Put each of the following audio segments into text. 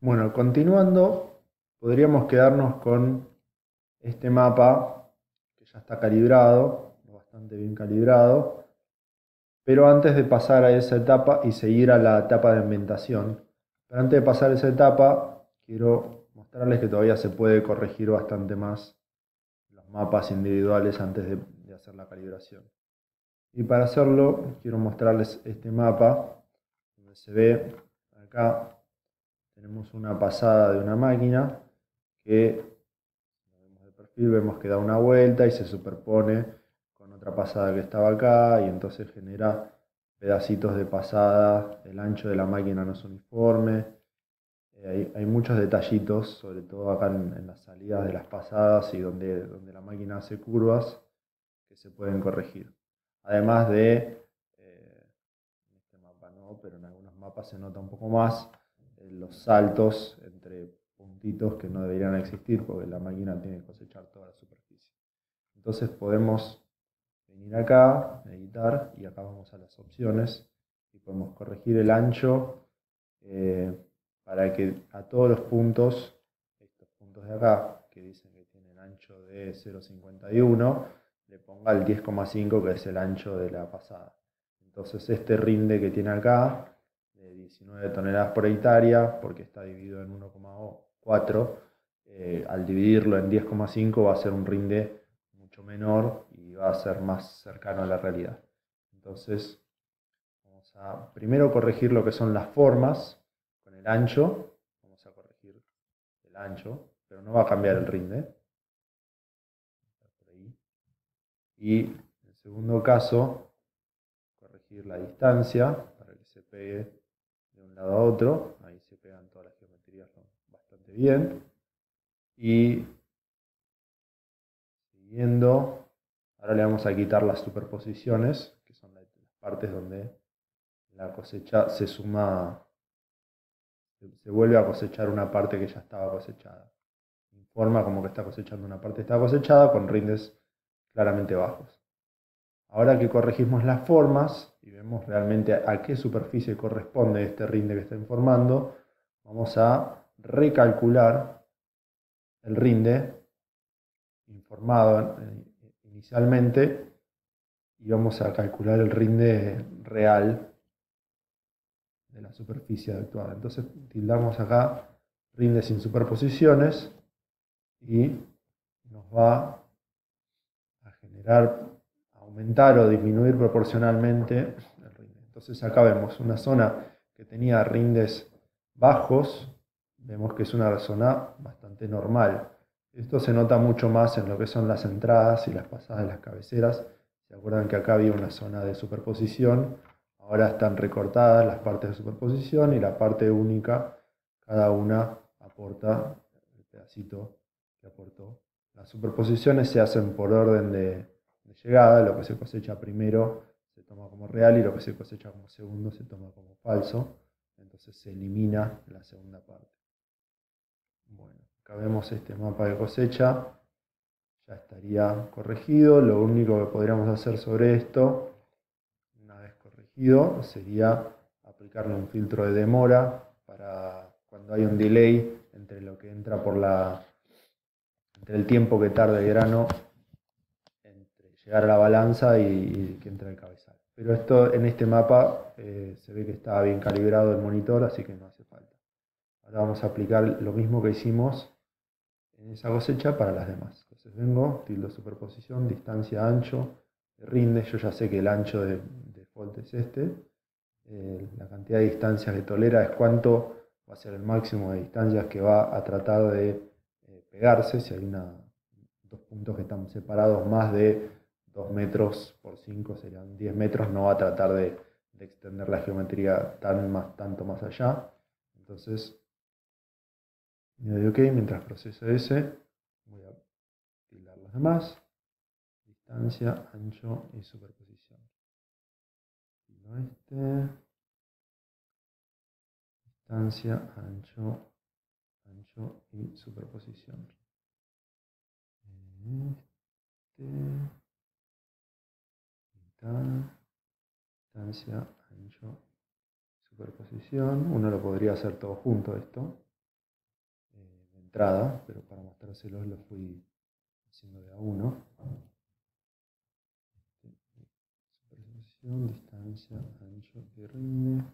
Bueno, continuando, podríamos quedarnos con este mapa que ya está calibrado, bastante bien calibrado, pero antes de pasar a esa etapa y seguir a la etapa de ambientación, pero antes de pasar a esa etapa, quiero mostrarles que todavía se puede corregir bastante más los mapas individuales antes de hacer la calibración. Y para hacerlo, quiero mostrarles este mapa, donde se ve acá, tenemos una pasada de una máquina que vemos de perfil, vemos que da una vuelta y se superpone con otra pasada que estaba acá y entonces genera pedacitos de pasada, el ancho de la máquina no es uniforme, hay muchos detallitos, sobre todo acá en las salidas de las pasadas y donde la máquina hace curvas que se pueden corregir. Además de, en este mapa no, pero en algunos mapas se nota un poco más los saltos entre puntitos que no deberían existir porque la máquina tiene que cosechar toda la superficie. Entonces podemos venir acá, editar, y acá vamos a las opciones y podemos corregir el ancho eh, para que a todos los puntos, estos puntos de acá, que dicen que tienen ancho de 0,51, le ponga el 10,5 que es el ancho de la pasada. Entonces este rinde que tiene acá, de 19 toneladas por hectárea, porque está dividido en 1,4, al dividirlo en 10,5 va a ser un rinde mucho menor y va a ser más cercano a la realidad. Entonces vamos a primero corregir lo que son las formas con el ancho. Vamos a corregir el ancho, pero no va a cambiar el rinde. Por ahí. Y en el segundo caso, corregir la distancia para que se pegue de un lado a otro. Ahí se pegan todas las geometrías bastante bien. Y siguiendo, ahora le vamos a quitar las superposiciones, que son las partes donde la cosecha se suma, se vuelve a cosechar una parte que ya estaba cosechada. Informa como que está cosechando una parte que está cosechada con rindes claramente bajos. Ahora que corregimos las formas y vemos realmente a qué superficie corresponde este rinde que está informando, vamos a recalcular el rinde informado inicialmente y vamos a calcular el rinde real de la superficie actuada. Entonces tildamos acá rinde sin superposiciones y nos va a generar, aumentar o disminuir proporcionalmente el rinde. Entonces acá vemos una zona que tenía rindes bajos, vemos que es una zona bastante normal. Esto se nota mucho más en lo que son las entradas y las pasadas de las cabeceras. ¿Se acuerdan que acá había una zona de superposición? Ahora están recortadas las partes de superposición y la parte única, cada una aporta el pedacito que aportó. Las superposiciones se hacen por orden de llegada, lo que se cosecha primero se toma como real y lo que se cosecha como segundo se toma como falso, entonces se elimina la segunda parte. Bueno, acá vemos este mapa de cosecha, ya estaría corregido, lo único que podríamos hacer sobre esto, una vez corregido, sería aplicarle un filtro de demora para cuando hay un delay entre lo que entra por entre el tiempo que tarda el grano entre llegar a la balanza y que entre el cabezal. Pero esto en este mapa se ve que está bien calibrado el monitor, así que no hace falta. Ahora vamos a aplicar lo mismo que hicimos en esa cosecha para las demás. Entonces vengo, tildo superposición, distancia, ancho, rinde. Yo ya sé que el ancho de default es este. La cantidad de distancias que tolera es cuánto va a ser el máximo de distancias que va a tratar de pegarse. Si hay dos puntos que están separados más de 2 metros por 5 serían 10 metros, no va a tratar de extender la geometría tanto más allá. Entonces, le doy OK mientras proceso ese. Voy a tildar los demás. Distancia, ancho y superposición. Tildo este. Distancia, ancho, ancho y superposición. Este. Distancia, ancho, superposición. Uno lo podría hacer todo junto esto. entrada, pero para mostrárselos lo fui haciendo de a uno. Superposición, distancia, ancho y rinde.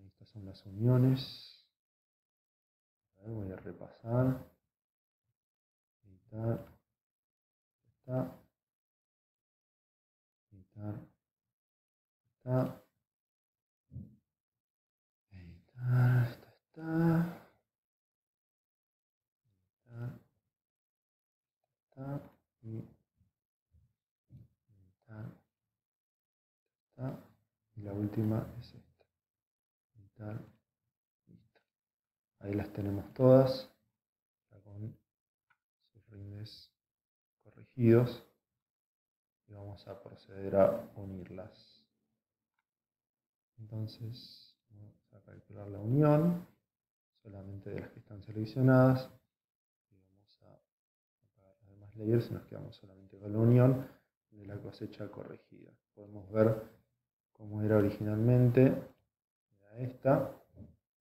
Estas son las uniones. A ver, voy a repasar. Editar. Está. Editar. Está. Editar. Esta está. Está. Y editar. Está. Y la última es esta. Editar. Listo. Ahí las tenemos todas. Ya con sus rindes corregidos. Y vamos a proceder a unirlas. Entonces, vamos a calcular la unión, solamente de las que están seleccionadas. Y vamos a apagar los demás layers y nos quedamos solamente con la unión de la cosecha corregida. Podemos ver cómo era originalmente. Era esta.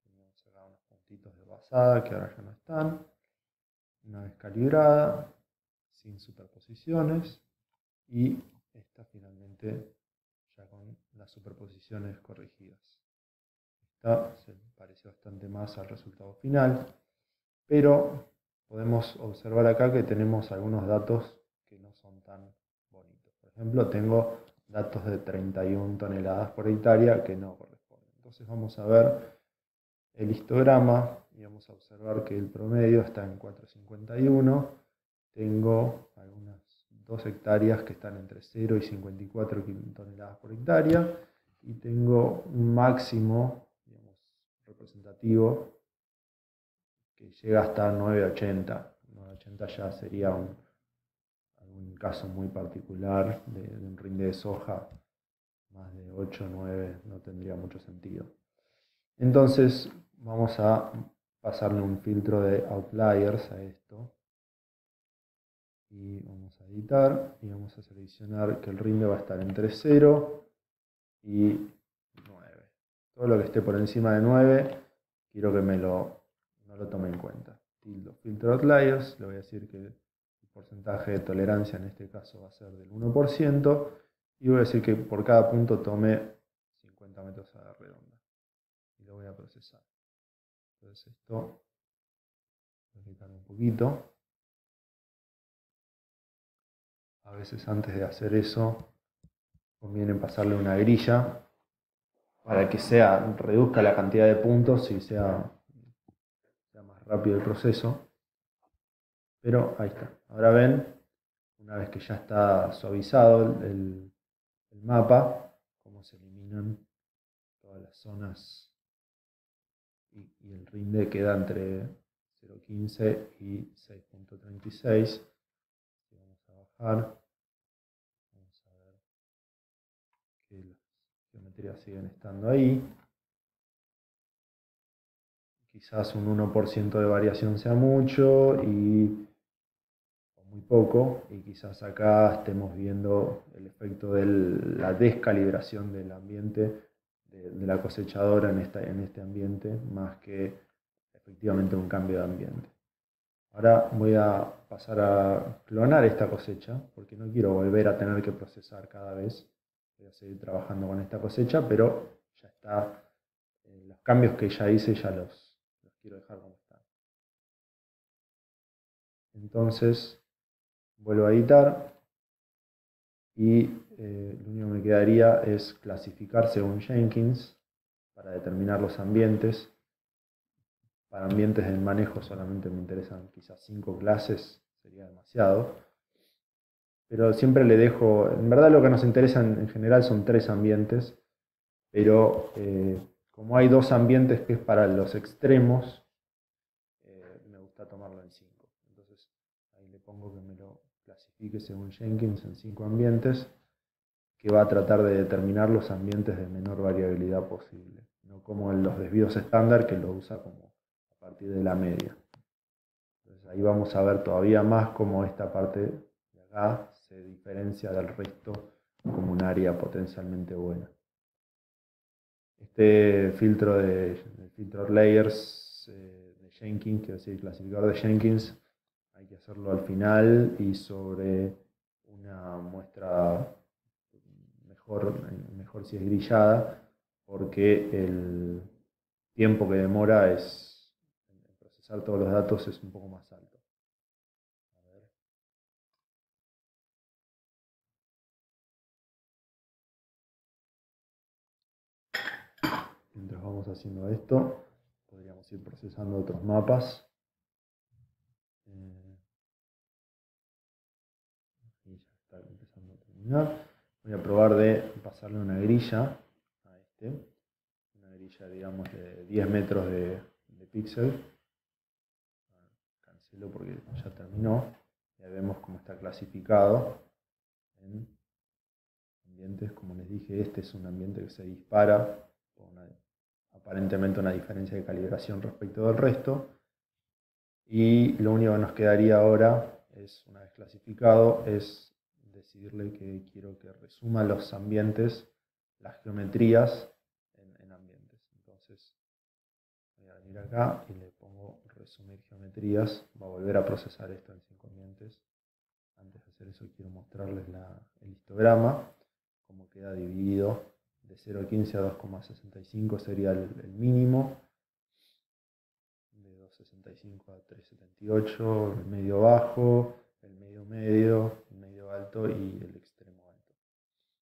Teníamos acá unos puntitos de pasada que ahora ya no están. Una vez calibrada, sin superposiciones. Y esta finalmente ya con las superposiciones corregidas. Esta se parece bastante más al resultado final, pero podemos observar acá que tenemos algunos datos que no son tan bonitos. Por ejemplo, tengo datos de 31 toneladas por hectárea que no corresponden. Entonces vamos a ver el histograma y vamos a observar que el promedio está en 4,51. Tengo algunas 2 hectáreas que están entre 0 y 54 toneladas por hectárea y tengo un máximo, digamos, representativo que llega hasta 9,80. 9,80 ya sería algún caso muy particular de un rinde de soja. Más de 8 o 9 no tendría mucho sentido. Entonces vamos a pasarle un filtro de outliers a esto. Y vamos a editar y vamos a seleccionar que el rinde va a estar entre 0 y 9. Todo lo que esté por encima de 9 quiero que no lo tome en cuenta. Tildo filtro outliers, le voy a decir que el porcentaje de tolerancia en este caso va a ser del 1% y voy a decir que por cada punto tome 50 metros a la redonda y lo voy a procesar. Entonces esto voy a quitar un poquito. A veces antes de hacer eso conviene pasarle una grilla para que reduzca la cantidad de puntos y sea más rápido el proceso. Pero ahí está. Ahora ven, una vez que ya está suavizado el mapa, cómo se eliminan todas las zonas y el rinde queda entre 0,15 y 6,36. Vamos a bajar. Vamos a ver que las geometrías siguen estando ahí. Quizás un 1% de variación sea mucho o muy poco, y quizás acá estemos viendo el efecto de la descalibración del ambiente, de la cosechadora en este ambiente, más que efectivamente un cambio de ambiente. Ahora voy a pasar a clonar esta cosecha, porque no quiero volver a tener que procesar cada vez. Voy a seguir trabajando con esta cosecha, pero ya está, los cambios que ya hice ya los quiero dejar como están. Entonces vuelvo a editar y lo único que me quedaría es clasificar según Jenkins para determinar los ambientes. Para ambientes de manejo solamente me interesan quizás 5 clases, sería demasiado. Pero siempre le dejo, en verdad lo que nos interesa en general son 3 ambientes, pero como hay 2 ambientes que es para los extremos, me gusta tomarlo en 5. Entonces ahí le pongo que me lo clasifique según Jenkins en 5 ambientes, que va a tratar de determinar los ambientes de menor variabilidad posible, no como en los desvíos estándar que lo usa como a partir de la media. Entonces ahí vamos a ver todavía más cómo esta parte de acá se diferencia del resto como un área potencialmente buena. Este filtro de filtro layers de Jenkins, quiero decir, el clasificador de Jenkins, hay que hacerlo al final y sobre una muestra mejor si es grillada, porque el tiempo que demora en procesar todos los datos es un poco más alto. A ver. Mientras vamos haciendo esto, podríamos ir procesando otros mapas. Y ya está empezando a terminar. Voy a probar de pasarle una grilla a este. Una grilla, digamos, de 10 metros de píxel. Cancelo porque ya terminó. Ya vemos cómo está clasificado en ambientes. Como les dije, este es un ambiente que se dispara por aparentemente una diferencia de calibración respecto del resto. Y lo único que nos quedaría ahora es, una vez clasificado, es decidirle que quiero que resuma los ambientes, las geometrías en ambientes. Entonces voy a venir acá y le pongo resumir geometrías. Va a volver a procesar esto en 5 ambientes. Antes de hacer eso quiero mostrarles el histograma, cómo queda dividido de 0,15 a 2,65 sería el mínimo, de 2,65 a 3,78, el medio bajo, el medio medio, el medio alto y el extremo alto.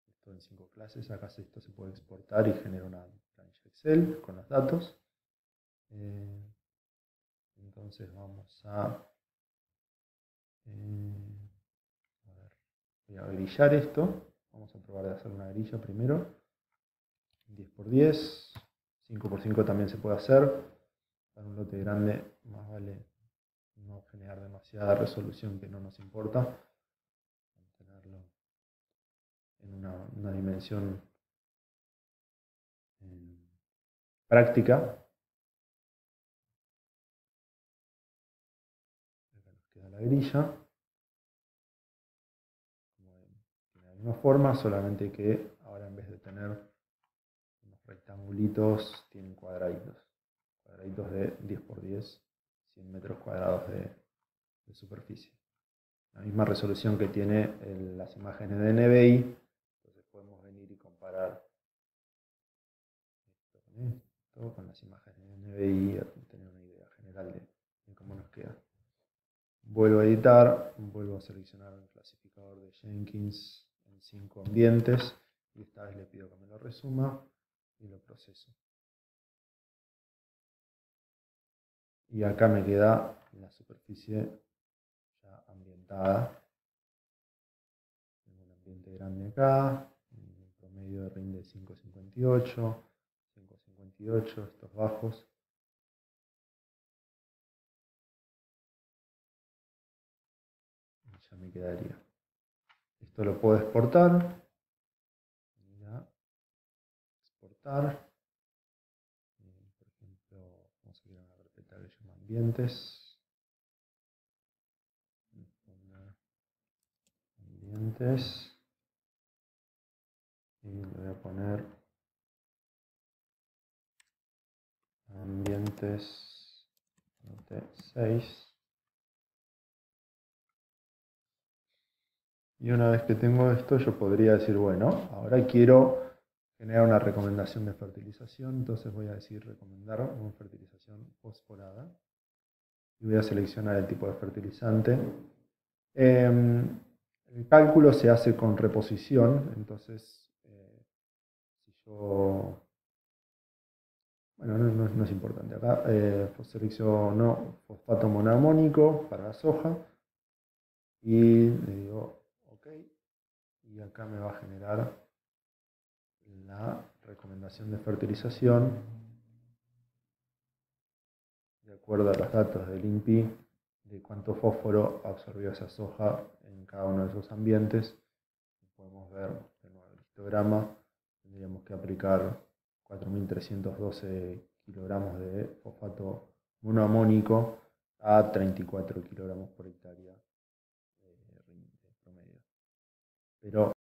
Esto en 5 clases. Acá esto se puede exportar y genera una planilla Excel con los datos. Entonces vamos a ver, voy a grillar esto. Vamos a probar de hacer una grilla primero. 10 por 10, 5 por 5 también se puede hacer. Para un lote grande más vale no generar demasiada resolución que no nos importa. Mantenerlo en una dimensión práctica. Acá nos queda la grilla. De la misma forma, solamente que ahora en vez de tener unos rectangulitos, tienen cuadraditos. Cuadraditos de 10 por 10, 100 metros cuadrados de superficie. La misma resolución que tiene las imágenes de NBI. Entonces podemos venir y comparar esto con las imágenes de NBI y tener una idea general de cómo nos queda. Vuelvo a editar, vuelvo a seleccionar el clasificador de Jenkins en 5 ambientes y esta vez le pido que me lo resuma y lo proceso. Y acá me queda la superficie ya ambientada. Tengo un ambiente grande acá, el promedio rinde 5,58, 5,58, estos bajos. Y ya me quedaría. Esto lo puedo exportar. Exportar. Por ejemplo, vamos a ir a una carpeta que se llama ambientes. Ambientes. Y le voy a poner ambientes 6. Y una vez que tengo esto, yo podría decir, bueno, ahora quiero generar una recomendación de fertilización. Entonces voy a decir recomendar una fertilización fosforada. Y voy a seleccionar el tipo de fertilizante. El cálculo se hace con reposición. Entonces, si yo... Bueno, no es importante. Acá selecciono fosfato monoamónico para la soja. Y le digo OK. Y acá me va a generar la recomendación de fertilización de acuerdo a los datos del INPI de cuánto fósforo absorbió esa soja en cada uno de esos ambientes. Podemos ver de nuevo el histograma. Tendríamos que aplicar 4.312 kilogramos de fosfato monoamónico a 34 kilogramos por hectárea de promedio. Pero